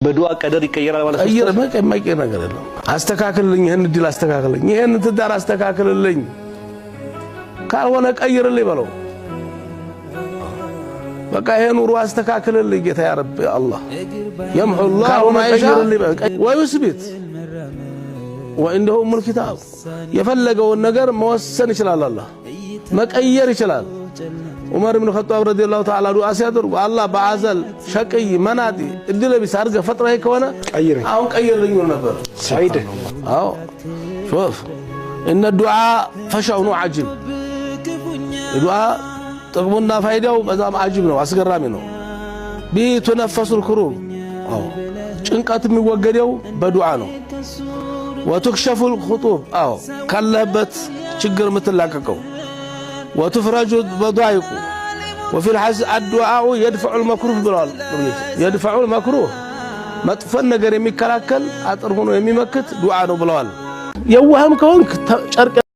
በዱዓ ቀደር ይቀየራል ማለት ነው። ቀየረ ማይቀየር ነገር የለም። አስተካክልልኝ፣ ይሄን ድል አስተካክልልኝ፣ ይሄን ትዳር አስተካክልልኝ፣ ካልሆነ ቀይርልኝ በለው። በቃ ይሄን ኑሮ አስተካክልልኝ ጌታ ያ ረቢ አላህ يمحو الله ما يشاء ويثبت وعنده ام الكتاب የፈለገውን ነገር መወሰን ይችላል። አላህ መቀየር ይችላል። ዑመር ኢብኑ ኸጣብ ረዲየላሁ ተዓላ ዱዓ ሲያደርጉ አላህ በአዘል ሸቅይ መናጢ እድለ ቢስ አርገ ፈጥረህ ከሆነ አሁን ቀይርልኝ ነበር። ሰይድ አዎ ሹፍ ان الدعاء فشع عجيب الدعاء ጥቅሙና ፋይዳው በጣም አጂብ ነው፣ አስገራሚ ነው። ቢተነፈሱ الكروب አዎ ጭንቀት የሚወገደው በዱዓ ነው። وتكشف الخطوب አዎ ካለበት ችግር የምትላቀቀው وتفرج الضائق وفي الحس الدعاء يدفع المكروه بالله يدفع المكروه مطفن ነገር የሚከላከል አጥር ሆኖ የሚመክት ዱዓ ነው ብለዋል። የዋህም ከሆንክ ጨርቅ